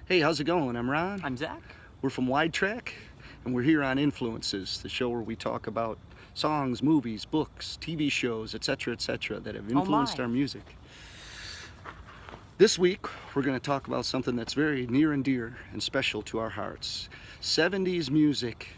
Hey, how's it going? I'm Ron. I'm Zach. We're from Widetrack, and we're here on Influences, the show where we talk about songs, movies, books, TV shows, etc., that have influenced our music. This week, we're going to talk about something that's very near and dear and special to our hearts. 70s music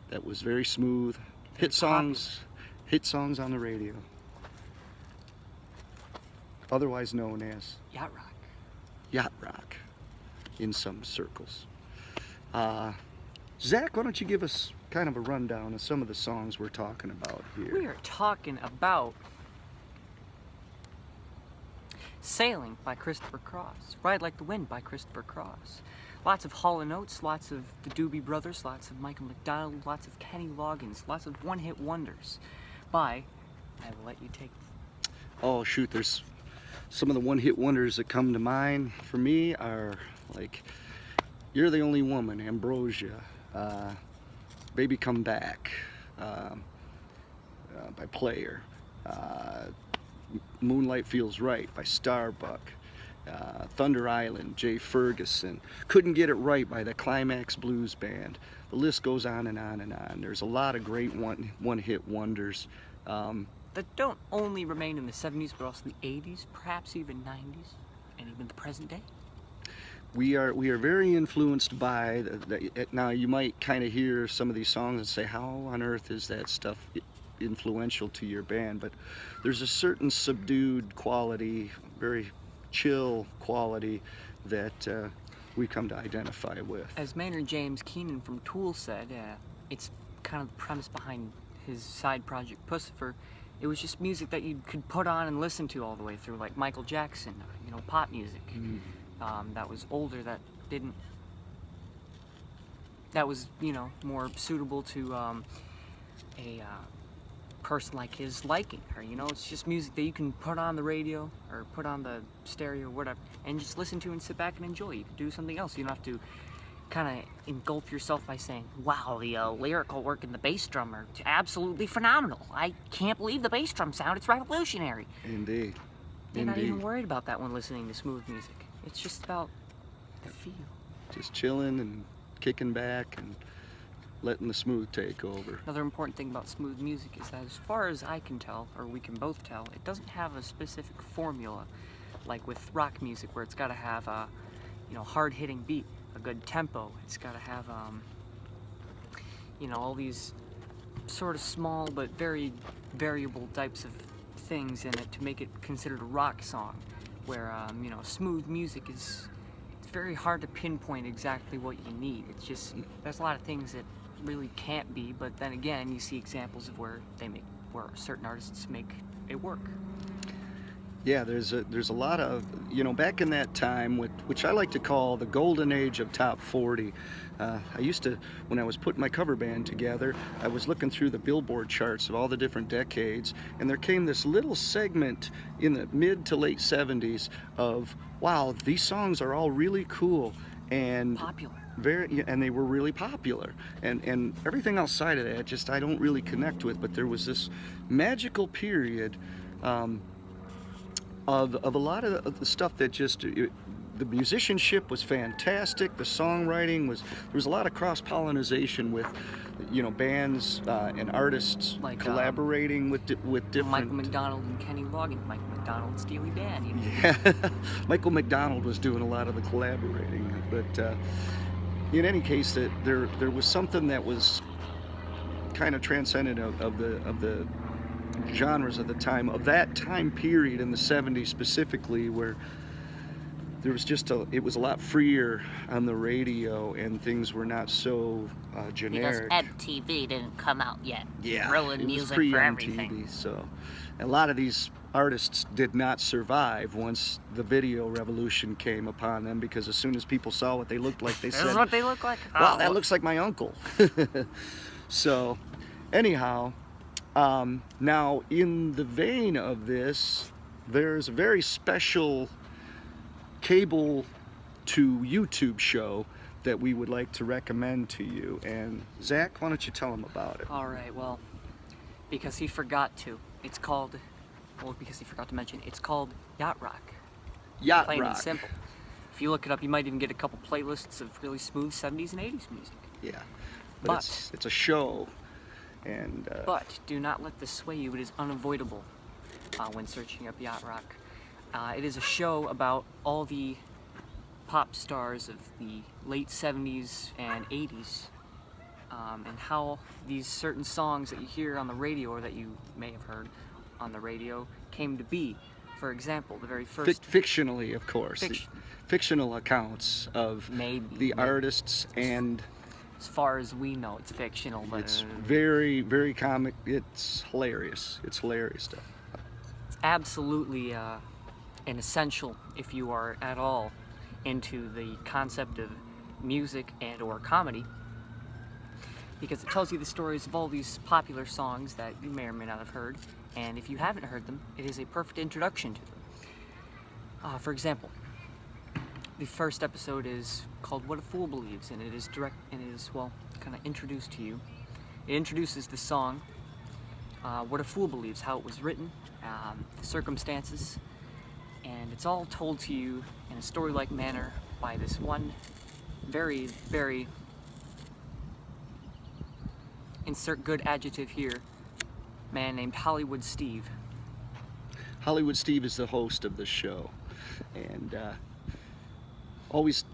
that was very smooth, hit songs on the radio, otherwise known as Yacht Rock. Yacht Rock in some circles. Zach, why don't you give us kind of a rundown of some of the songs we're talking about here? We are talking about Sailing by Christopher Cross, Ride Like the Wind by Christopher Cross. Lots of Hall & Oates, lots of the Doobie Brothers, lots of Michael McDonald, lots of Kenny Loggins, lots of one-hit wonders by, I will let you take. Oh shoot, there's some of the one-hit wonders that come to mind for me are like You're the Only Woman, Ambrosia, Baby Come Back by Player, Moonlight Feels Right by Starbuck, Thunder Island, Jay Ferguson, Couldn't Get It Right by the Climax Blues Band. The list goes on and on and on. There's a lot of great one-hit wonders. That don't only remain in the 70s, but also the 80s, perhaps even 90s, and even the present day. We are very influenced by now you might kind of hear some of these songs and say, how on earth is that stuff influential to your band? But there's a certain subdued quality, very chill quality that we come to identify with. As Maynard James Keenan from Tool said, it's kind of the premise behind his side project Pussifer. It was just music that you could put on and listen to all the way through, like Michael Jackson, pop music. That was older, that was, more suitable to a person like his liking. Or, it's just music that you can put on the radio or put on the stereo or whatever and just listen to and sit back and enjoy. You can do something else. You don't have to kind of engulf yourself by saying, wow, the lyrical work in the bass drum are absolutely phenomenal. I can't believe the bass drum sound, it's revolutionary. Indeed. You're not even worried about that when listening to smooth music. It's just about the feel. Just chilling and kicking back and letting the smooth take over. Another important thing about smooth music is that as far as I can tell, or we can both tell, it doesn't have a specific formula like with rock music where it's got to have a hard-hitting beat, a good tempo. It's got to have all these sort of small but very variable types of things in it to make it considered a rock song, where smooth music it's very hard to pinpoint exactly what you need. It's just there's a lot of things that really can't be, but then again you see examples of where certain artists make it work. Yeah, there's a lot of, back in that time, which I like to call the golden age of top 40. I used to, when I was putting my cover band together, I was looking through the Billboard charts of all the different decades, and there came this little segment in the mid to late 70s of, wow, these songs are all really cool and popular. And they were really popular, and everything outside of that just I don't really connect with. But there was this magical period of a lot of the stuff that just the musicianship was fantastic. The songwriting there was a lot of cross-pollination with bands and artists like collaborating with different. Michael McDonald and Kenny Loggins, Michael McDonald and Steely Dan. Yeah, Michael McDonald was doing a lot of the collaborating, but in any case, that there was something that was kind of transcendent of the genres of the time, of that time period in the 70s specifically, where there was it was a lot freer on the radio and things were not so generic. Because MTV didn't come out yet. Yeah, ruined music for everything. So a lot of these artists did not survive once the video revolution came upon them, because as soon as people saw what they looked like, they said, "This is what they look like." Wow, that looks like my uncle. So, anyhow, now in the vein of this, there's a very special cable to YouTube show that we would like to recommend to you. And Zach, why don't you tell them about it? All right, well, because he forgot to. Because he forgot to mention, it's called Yacht Rock. Yacht Plain Rock. and simple. if you look it up, you might even get a couple playlists of really smooth 70s and 80s music. Yeah, But it's a show, and But do not let this sway you. It is unavoidable when searching up Yacht Rock. It is a show about all the pop stars of the late 70s and 80s, and how these certain songs that you hear on the radio, or that you may have heard on the radio, came to be. For example, the very first... fictionally, of course. Fictional accounts of the artists, and... As far as we know, it's fictional, but... It's very, very comic. It's hilarious. It's hilarious stuff. It's absolutely an essential if you are at all into the concept of music and or comedy, because it tells you the stories of all these popular songs that you may or may not have heard, and if you haven't heard them, it is a perfect introduction to them. For example, the first episode is called What a Fool Believes, and it is well, kind of introduced to you. It introduces the song What a Fool Believes, how it was written, the circumstances, and it's all told to you in a story-like manner by this one very, very, insert good adjective here, man named Hollywood Steve. Hollywood Steve is the host of the show, and always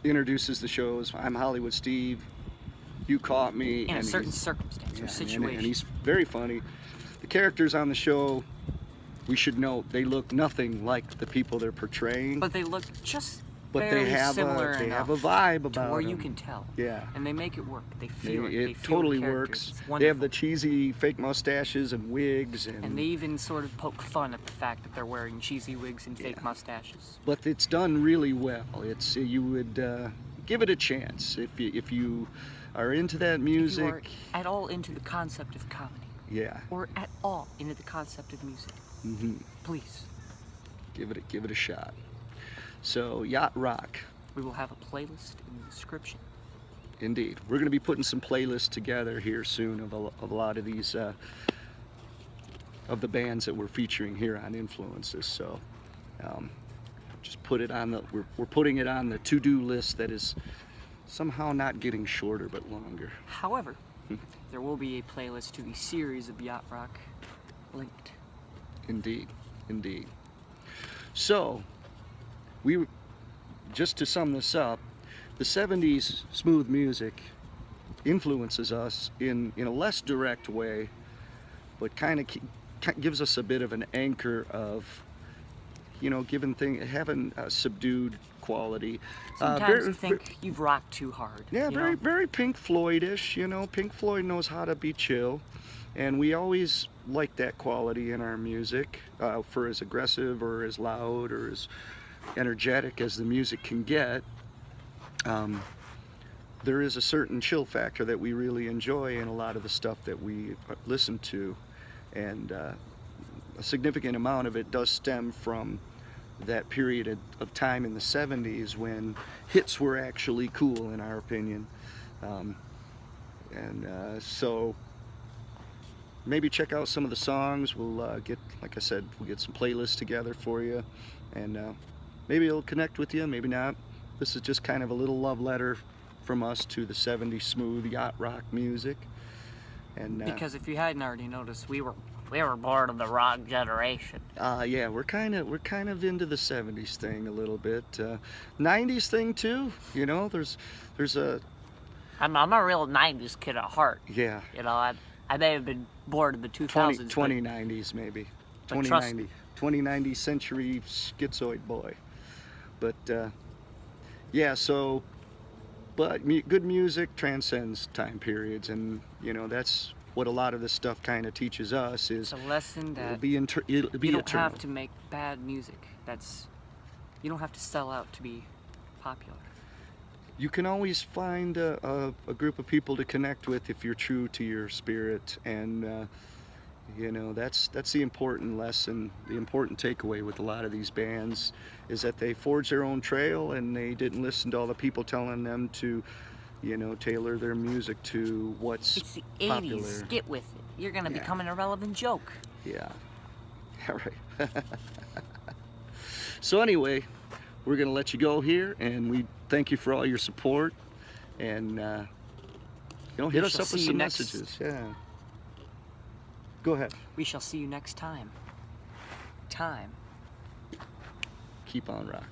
introduces the shows. I'm Hollywood Steve. You caught me. In a certain circumstance or situation. And he's very funny. The characters on the show, we should note, they look nothing like the people they're portraying. But they look just but they have similar a vibe about to where them. you can tell. Yeah. And they make it work. They feel it. It totally works. They have the cheesy fake mustaches and wigs, and they even sort of poke fun at the fact that they're wearing cheesy wigs and fake mustaches. But it's done really well. It's you would give it a chance if you are into that music. If you are at all into the concept of comedy. Yeah. Or at all into the concept of music. Mm-hmm. Please. Give it a shot. So, Yacht Rock. We will have a playlist in the description. Indeed. We're going to be putting some playlists together here soon of a lot of these, of the bands that we're featuring here on Influences. So, just put it on we're putting it on the to-do list that is somehow not getting shorter but longer. However, there will be a playlist to the series of Yacht Rock linked. Indeed. Indeed. So, just to sum this up, the 70s smooth music influences us in a less direct way, but kind of gives us a bit of an anchor of, having a subdued quality. Sometimes you think you've rocked too hard. Yeah, very Pink Floyd-ish. Pink Floyd knows how to be chill, and we always like that quality in our music, for as aggressive or as loud or as energetic as the music can get. There is a certain chill factor that we really enjoy in a lot of the stuff that we listen to, and a significant amount of it does stem from that period of time in the 70s when hits were actually cool, in our opinion. So maybe check out some of the songs. We'll like I said, we'll get some playlists together for you, and maybe it'll connect with you, maybe not. This is just kind of a little love letter from us to the 70s smooth yacht rock music. And because if you hadn't already noticed, we were born of the rock generation. Yeah, we're kind of into the 70s thing a little bit. 90s thing too. There's a. I'm a real 90s kid at heart. Yeah. I may have been born in the 2000s. 2090s maybe. 2090 century schizoid boy. But yeah, so. But good music transcends time periods, and that's what a lot of this stuff kind of teaches us. Is it's a lesson that it'll be you don't eternal. have to make bad music. You don't have to sell out to be popular. You can always find a group of people to connect with if you're true to your spirit, and that's the important lesson. The important takeaway with a lot of these bands is that they forged their own trail, and they didn't listen to all the people telling them to tailor their music to what's it's the popular. 80s. Get with it. You're gonna become an irrelevant joke. Yeah. All right. So anyway, we're going to let you go here, and we thank you for all your support. And hit us shall up with see you some next- messages. Yeah. Go ahead. We shall see you next time. Time. Keep on rocking.